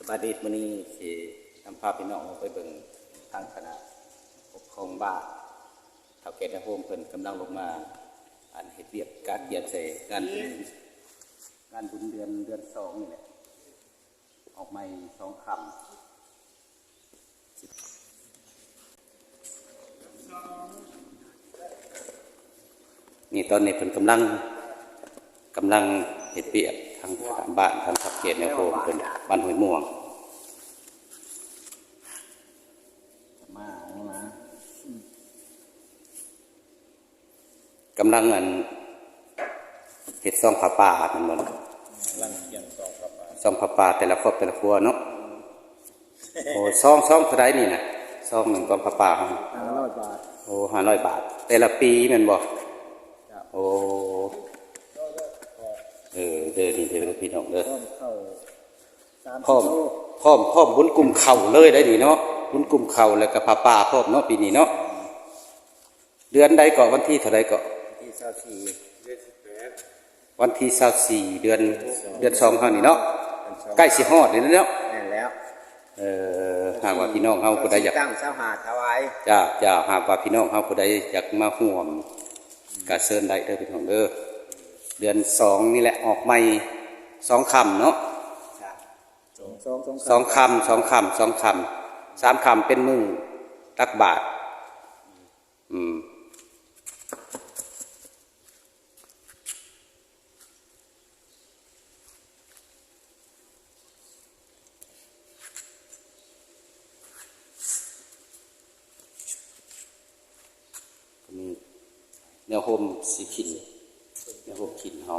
บาดนี้มื้อนี้สินำพาพี่น้องไปเบิ่งทางคณะปกครองบ้านเฒ่าแก่ในโฮมเพิ่นกำลังลงมาเฮ็ดเวียกการเกียรติใส่งานบุญเดือน2นี่แหละออกใหม่2คำนี่ตอนนี้เพิ่นกำลังเฮ็ดเวียกทางบ้านทางเฒ่าแก่ในโฮมเพิ่นบ้านห้วยม่วงกำลังเห็ดซองผ้าป่ามันหมดซองผ้าป่าแต่ละครอบแต่ละครัวเนาะโอ้ซองเท่าไรนี่นะซองหนึ่งกองผ้าป่า500 บาทโอ้500 บาทแต่ละปีแมันบอกโอ้เด้อพี่น้องเด้อพร้อมบุญกลุ่มเข่าเลยได้ดีเนาะบุญกลุ่มเข่าแล้วก็ผ้าป่าพร้อมเนาะปีนี้เนาะเดือนใดก่อนวันที่เท่าไรก่อนวันที่24เดือน2เฮานี่เนาะใกล้สิฮอดนี่เนาะแม่นแล้วหากว่าพี่น้องเฮาผู้ใดอยากตั้งเสาหาถวายจ้าหากว่าพี่น้องเฮาผู้ใดอยากมาร่วมก็เชิญได้เด้อพี่น้องเด้อเดือน2นี่แหละออกใหม่2ค่ำเนาะ2ค่ำ3ค่ำเป็นมื้อตักบาตรแนวโฮมสีขินแนวโฮมขินเฮา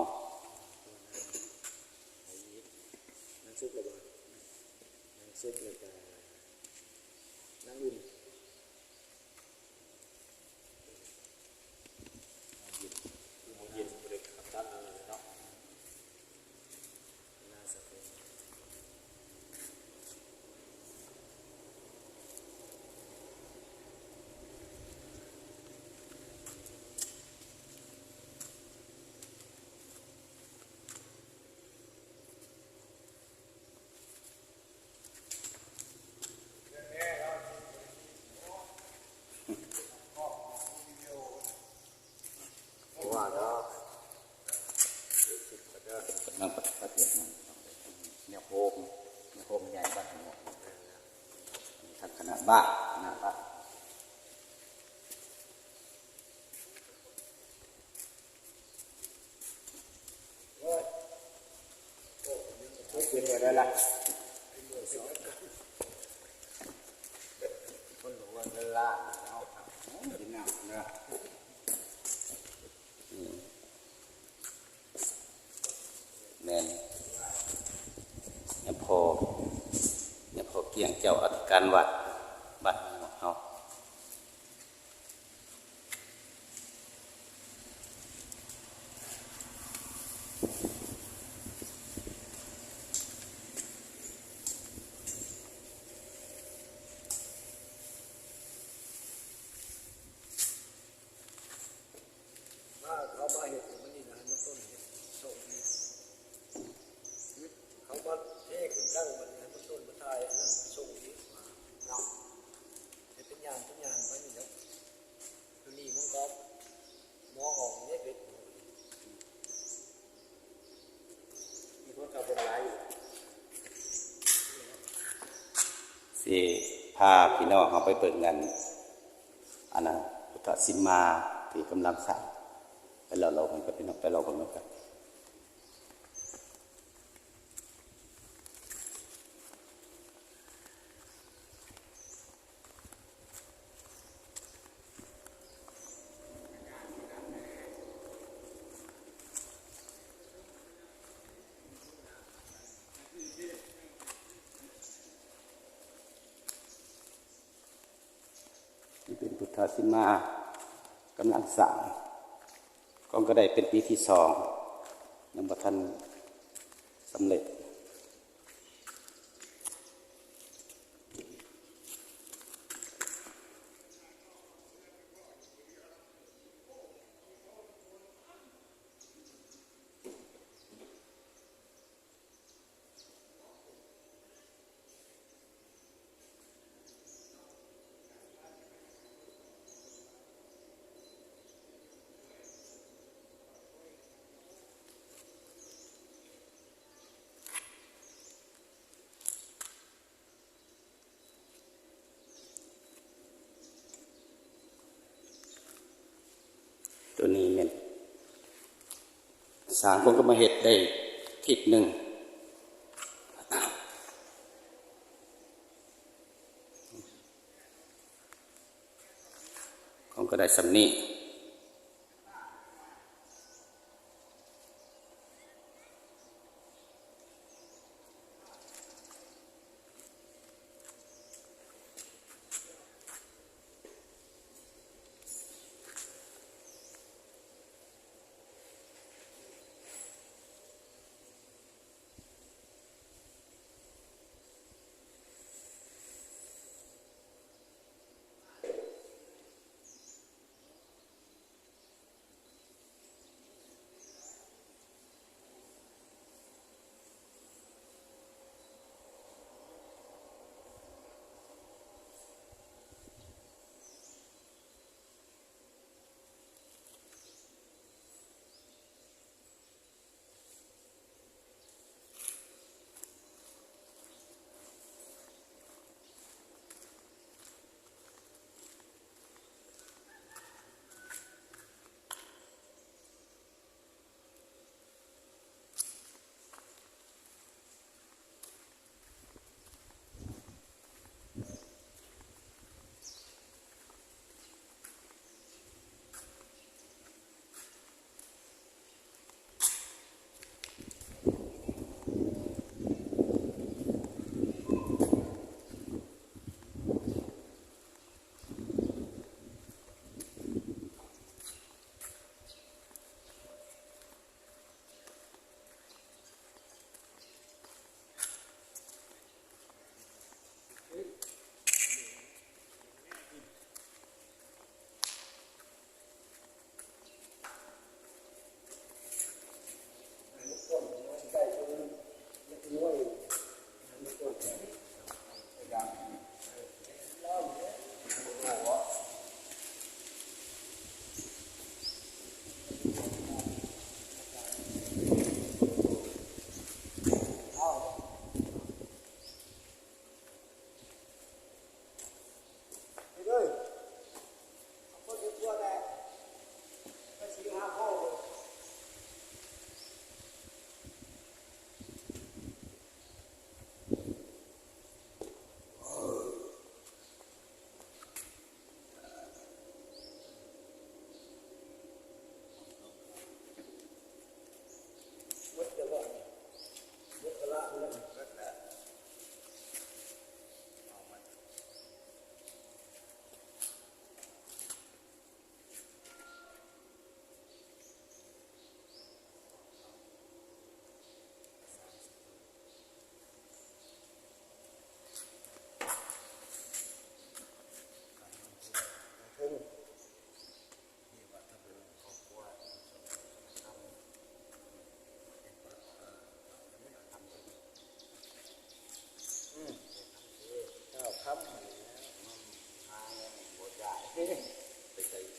นั่งปฏิบัติเนี่ยโฮมใหญ่บ้านหัวทางคณะบ้านบ้านเป็นไงได้ล่ะคนหลวงเวลาเอาดินน้ำนะแม่นเนี่ยพอเกี่ยงเจ้าอธิการวัดบ้านเฮาเขามาเห็ดมันนี่นะมันต้นเห็ดโศกนี่เขามาเทขึ้นตั้งมันเนี่ยมันต้นมันทายนั่นโศกนี่มาเนาะเป็นยานไปนี่แล้วตัวนี้มันก็หมอออกเนี่ยเป็นมีคนขับเป็นไรสิพาพี่น้องเฮาไปเปิดงานอันนั้นพุทธสิมาที่กำลังสร้างไปเรากันก็พี่น้องไปเรากันกันนี่เป็นพุทธสิมากำลังสร้างก็ได้เป็นปีที่2ยังบ่ทันสำเร็จ เ ตัวนี้เนี่ยสร้างผมก็มาเฮ็ดได้ทิศหนึ่งผมก็ได้สำนี้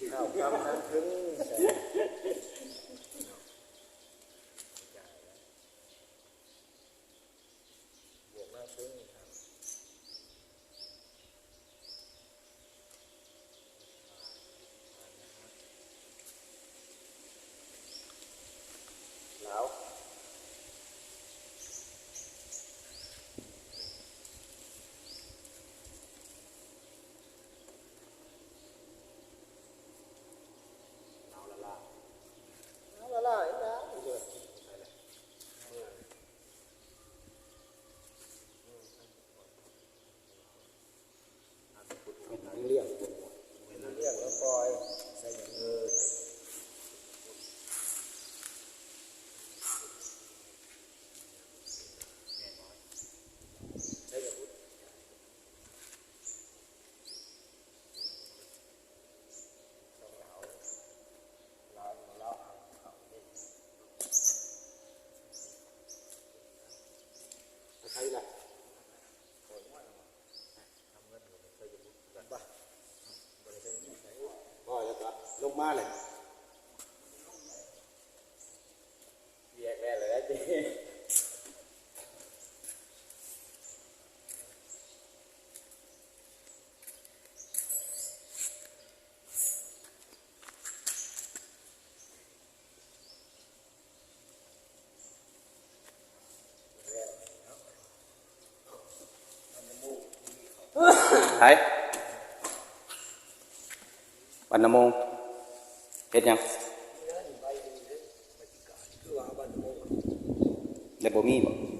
ข้าวคำนั้นถึงบวกนั่งถึงแล้ว เรียกแล้วปล่อยใส่อย่างใส่อย่างใครล่ะก็แล้วก็ลงมาเลยแยกแม่เลยนะจี ไผบ้านนำมงเฮ็ดหยัง นี่นะนี่ใบนี่เด้อใบจิกาคือว่าบ้านโมง ได้บ่มีบ่ บ